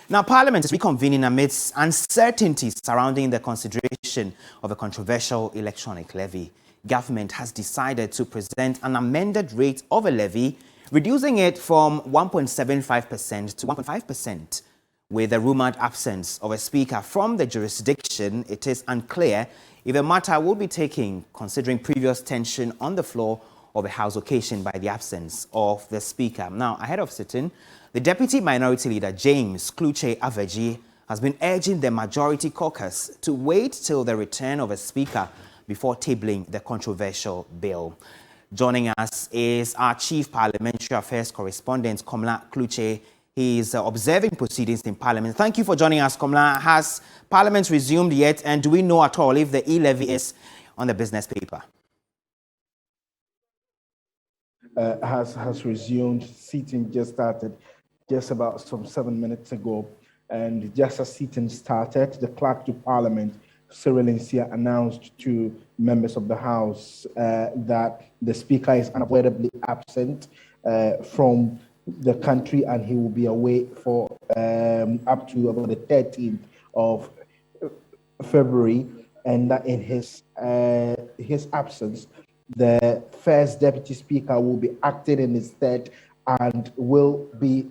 Now, Parliament is reconvening amidst uncertainties surrounding the consideration of a controversial electronic levy. Government has decided to present an amended rate of a levy, reducing it from 1.75% to 1.5%. With the rumored absence of a speaker from the jurisdiction, it is unclear if the matter will be taken, considering previous tension on the floor of the House occasioned by the absence of the speaker. Now, ahead of sitting, the Deputy Minority Leader, James Kluche Aveji, has been urging the Majority Caucus to wait till the return of a speaker before tabling the controversial bill. Joining us is our Chief Parliamentary Affairs Correspondent, Komla Kluche. He is observing proceedings in Parliament. Thank you for joining us, Komla. Has Parliament resumed yet, and do we know at all if the E-Levy is on the business paper? Has resumed. Seating just started just about some 7 minutes ago. And just as seating started, the Clerk to Parliament, Cyril Nsia, announced to members of the House that the Speaker is unavoidably absent from the country, and he will be away for up to about the 13th of February, and that in his absence, the first Deputy Speaker will be acting in his stead and will be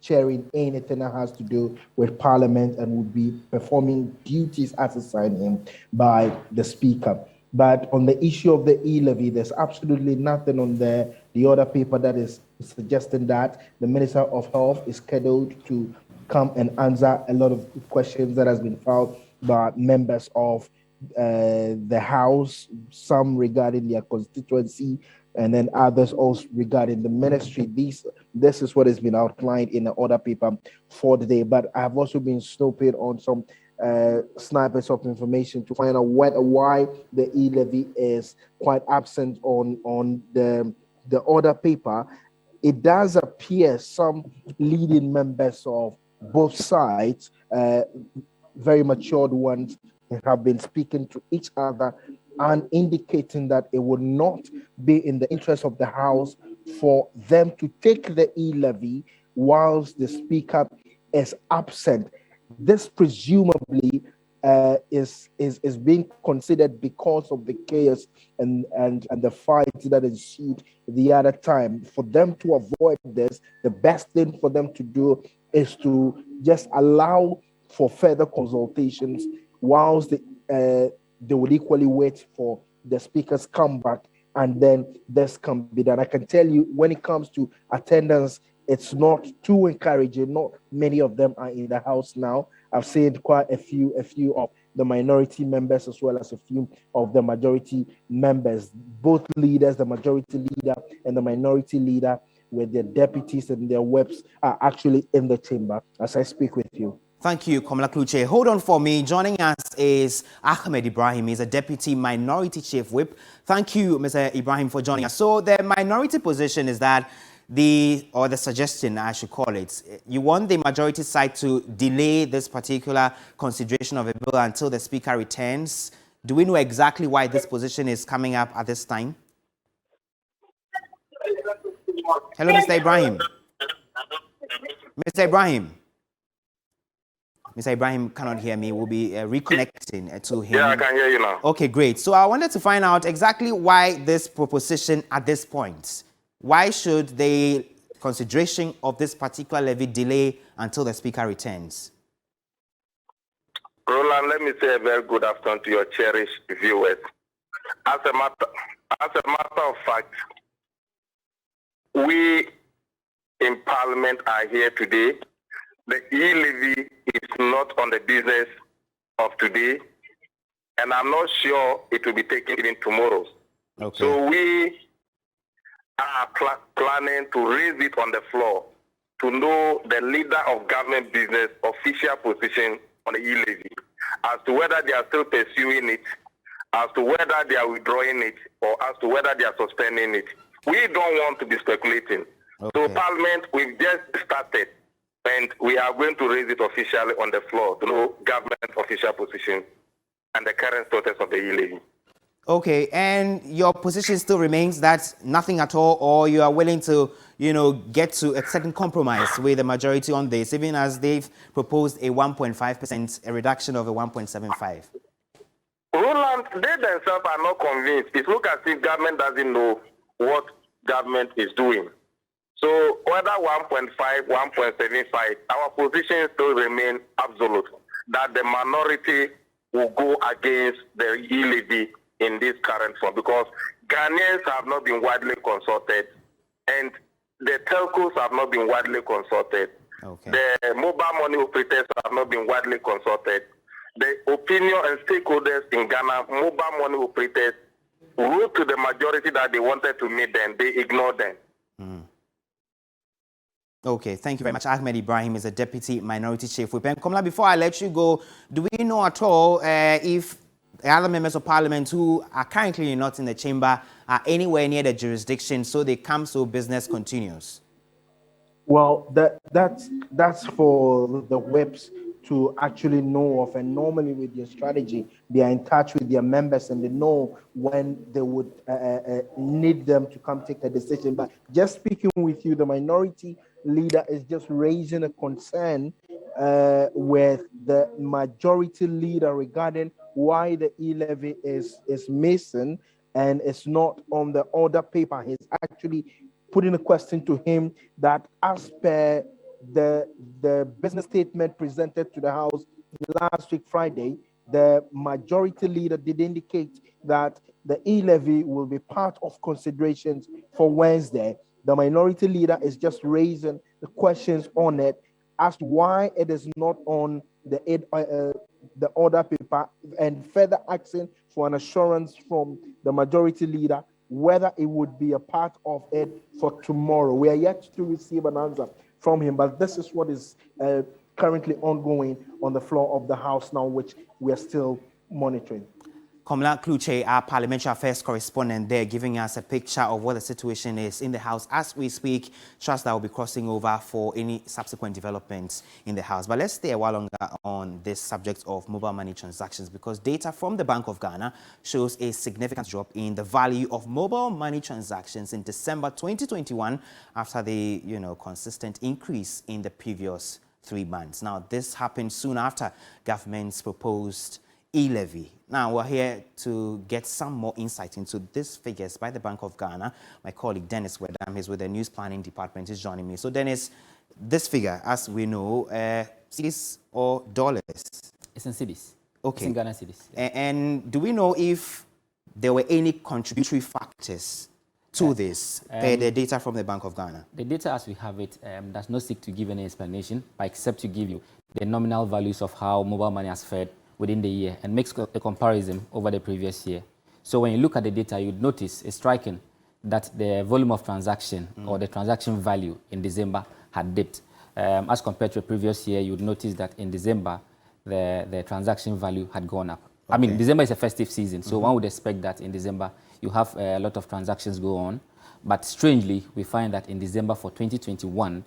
chairing anything that has to do with Parliament and will be performing duties as assigned him by the Speaker. But on the issue of the E-Levy, there's absolutely nothing on the other paper that is suggesting that. The Minister of Health is scheduled to come and answer a lot of questions that has been filed by members of the House, some regarding their constituency, and then others also regarding the ministry. This is what has been outlined in the other paper for the day. But I have also been snooping on some snippets of information to find out why the E-Levy is quite absent on the other paper. It does appear some leading members of both sides, very matured ones, have been speaking to each other and indicating that it would not be in the interest of the House for them to take the E-Levy whilst the Speaker is absent. This presumably is being considered because of the chaos and the fight that ensued the other time. For them to avoid this, the best thing for them to do is to just allow for further consultations whilst they would equally wait for the Speaker's comeback, and then this can be done. I can tell you, when it comes to attendance, it's not too encouraging. Not many of them are in the House now. I've seen quite a few of the minority members as well as a few of the majority members. Both leaders, the majority leader and the minority leader, with their deputies and their whips, are actually in the chamber as I speak with you. Thank you, Komla Kluche. Hold on for me. Joining us is Ahmed Ibrahim. He's a Deputy Minority Chief Whip. Thank you, Mr. Ibrahim, for joining us. So the minority position is that the suggestion, I should call it, you want the majority side to delay this particular consideration of a bill until the Speaker returns. Do we know exactly why this position is coming up at this time? Hello, Mr. Ibrahim. Mr. Ibrahim. Mr. Ibrahim cannot hear me. We'll be reconnecting to him. Yeah, I can hear you now. Okay, great. So I wanted to find out exactly why this proposition at this point. Why should the consideration of this particular levy delay until the Speaker returns? Roland, let me say a very good afternoon to your cherished viewers. As a matter of fact, we in Parliament are here today. The E-Levy is not on the business of today, and I'm not sure it will be taken even tomorrow. Okay. So we are planning to raise it on the floor to know the leader of government business official position on the E-Levy, as to whether they are still pursuing it, as to whether they are withdrawing it, or as to whether they are suspending it. We don't want to be speculating. Okay. So Parliament, we've just started, and we are going to raise it officially on the floor to know government official position and the current status of the E-Levy. Okay, and your position still remains that nothing at all, or you are willing to, get to a certain compromise with the majority on this, even as they've proposed a 1.5%, a reduction of a 1.75? Roland, they themselves are not convinced. It looks as if government doesn't know what government is doing. So whether 1.5, 1.75, our position still remains absolute, that the minority will go against the E-Levy in this current form, because Ghanaians have not been widely consulted and the telcos have not been widely consulted. Okay. The mobile money operators have not been widely consulted. The opinion and stakeholders in Ghana, mobile money operators, wrote to the majority that they wanted to meet them. They ignored them. Okay, thank you very much. Ahmed Ibrahim is a Deputy Minority Chief Whip. And Komla, before I let you go, do we know at all if the other members of Parliament who are currently not in the chamber are anywhere near the jurisdiction, so they come so business continues? Well, that's for the whips to actually know of, and normally with their strategy, they are in touch with their members and they know when they would need them to come take a decision. But just speaking with you, the minority leader is just raising a concern with the majority leader regarding why the E-Levy is missing and it's not on the order paper. He's actually putting a question to him that, as per the business statement presented to the House last week Friday, the majority leader did indicate that the E-Levy will be part of considerations for Wednesday. The minority leader is just raising the questions on it as to why it is not on the order paper, and further asking for an assurance from the majority leader whether it would be a part of it for tomorrow. We are yet to receive an answer from him, but this is what is currently ongoing on the floor of the House now, which we are still monitoring. Komla Kluche, our parliamentary affairs correspondent there, giving us a picture of what the situation is in the House as we speak. Trust that will be crossing over for any subsequent developments in the House. But let's stay a while longer on this subject of mobile money transactions, because data from the Bank of Ghana shows a significant drop in the value of mobile money transactions in December 2021 after the consistent increase in the previous 3 months. Now, this happened soon after government's proposed E-Levy. Now, we're here to get some more insight into these figures by the Bank of Ghana. My colleague Dennis Wedam is with the News Planning Department, is joining me. So, Dennis, this figure, as we know, cedis or dollars? It's in cedis. Okay. It's in Ghana cedis. Yeah. And do we know if there were any contributory factors to this, per the data from the Bank of Ghana? The data as we have it does not seek to give any explanation, but except to give you the nominal values of how mobile money has fared within the year and makes a comparison over the previous year. So when you look at the data, you'd notice it's striking that the volume of transaction or the transaction value in December had dipped. As compared to the previous year, you'd notice that in December, the transaction value had gone up. Okay. I mean, December is a festive season, so one would expect that in December, you have a lot of transactions go on. But strangely, we find that in December for 2021,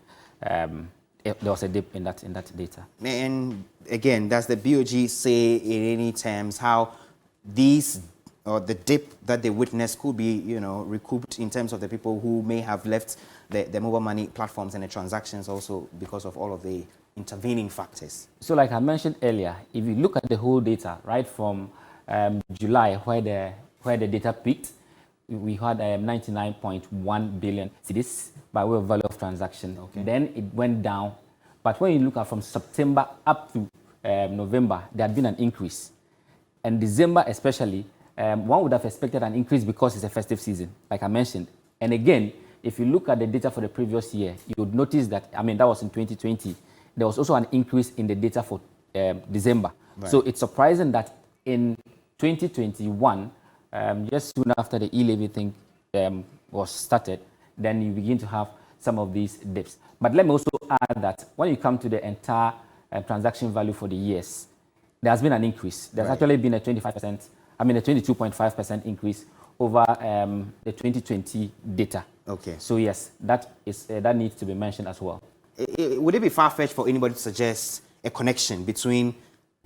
there was a dip in that data. And again, does the BOG say in any terms how these or the dip that they witnessed could be, recouped in terms of the people who may have left the mobile money platforms and the transactions also because of all of the intervening factors? So like I mentioned earlier, if you look at the whole data, right from July, where the data peaked, we had 99.1 billion cedis by way of value of transaction. Okay. Then it went down. But when you look at from September up to November, there had been an increase. And December especially, one would have expected an increase because it's a festive season, like I mentioned. And again, if you look at the data for the previous year, you would notice that, that was in 2020, there was also an increase in the data for December. Right. So it's surprising that in 2021, just soon after the E-Levy thing was started, then you begin to have some of these dips. But let me also add that when you come to the entire transaction value for the years, there has been an increase. There's actually been a 22.5% increase over the 2020 data. Okay. So yes, that needs to be mentioned as well. Would it be far-fetched for anybody to suggest a connection between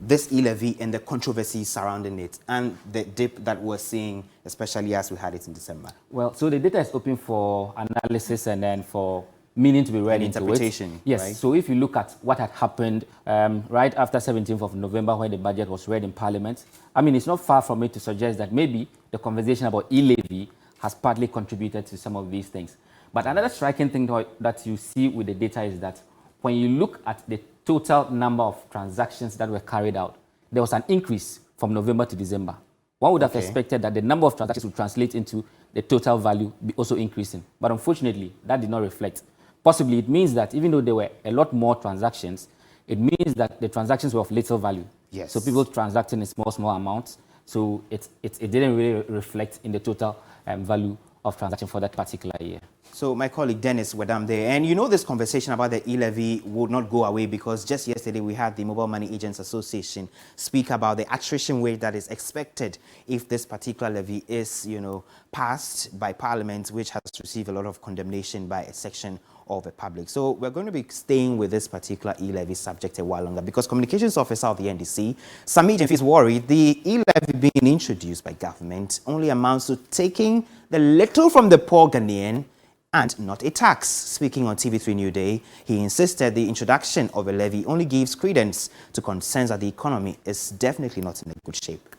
this e-levy and the controversy surrounding it and the dip that we're seeing, especially as we had it in December? Well, so the data is open for analysis and then for meaning to be read into interpretation. Yes. Right? So if you look at what had happened right after 17th of November when the budget was read in Parliament, I mean, it's not far from it to suggest that maybe the conversation about e-levy has partly contributed to some of these things. But another striking thing that you see with the data is that when you look at the total number of transactions that were carried out, there was an increase from November to December. One would have expected that the number of transactions would translate into the total value be also increasing. But unfortunately, that did not reflect. Possibly, it means that even though there were a lot more transactions, it means that the transactions were of little value. Yes. So people transacting in small amounts. So it didn't really reflect in the total value of transaction for that particular year. So my colleague Dennis Wedam there, and you know this conversation about the e-levy would not go away because just yesterday we had the Mobile Money Agents Association speak about the attrition rate that is expected if this particular levy is, passed by Parliament, which has received a lot of condemnation by a section of the public. So we're going to be staying with this particular e-levy subject a while longer because Communications Officer of the NDC, Sami Jemfi, is worried the e-levy being introduced by government only amounts to taking the little from the poor Ghanaian and not a tax. Speaking on TV3 New Day, he insisted the introduction of a levy only gives credence to concerns that the economy is definitely not in a good shape.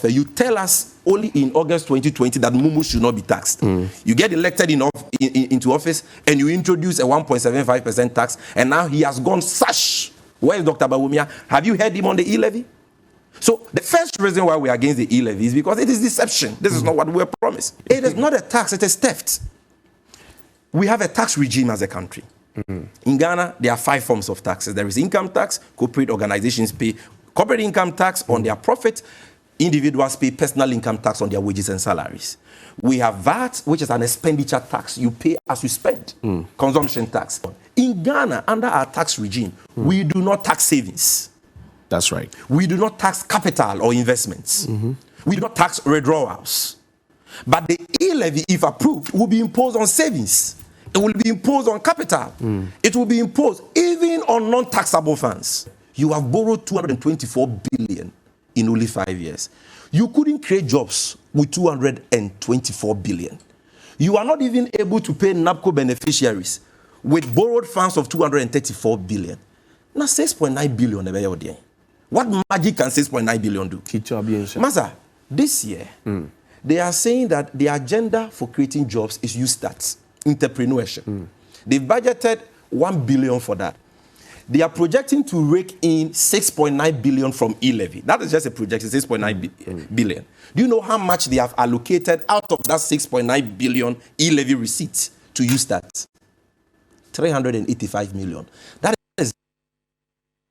You tell us only in August 2020 that Mumu should not be taxed. You get elected into office and you introduce a 1.75% tax, and now he has gone sash. Where is Dr. Bawumia? Have you heard him on the e-levy? So the first reason why we are against the e-levy is because it is deception. This is not what we were promised. It is not a tax, it is theft. We have a tax regime as a country. In Ghana, there are 5 forms of taxes. There is income tax. Corporate organizations pay corporate income tax on their profit. Individuals pay personal income tax on their wages and salaries. We have VAT, which is an expenditure tax. You pay as you spend. Consumption tax. In Ghana, under our tax regime, we do not tax savings. That's right. We do not tax capital or investments. We do not tax withdrawals. But the e-levy, if approved, will be imposed on savings. It will be imposed on capital. It will be imposed even on non-taxable funds. You have borrowed 224 billion in only 5 years. You couldn't create jobs with 224 billion. You are not even able to pay NAPCO beneficiaries with borrowed funds of 234 billion. Now 6.9 billion. What magic can 6.9 billion do? Master, this year, they are saying that the agenda for creating jobs is YouStart, entrepreneurship. They've budgeted 1 billion for that. They are projecting to rake in 6.9 billion from e-levy. That is just a projection, 6.9 billion. Do you know how much they have allocated out of that 6.9 billion e-levy receipts to YouStart? 385 million. That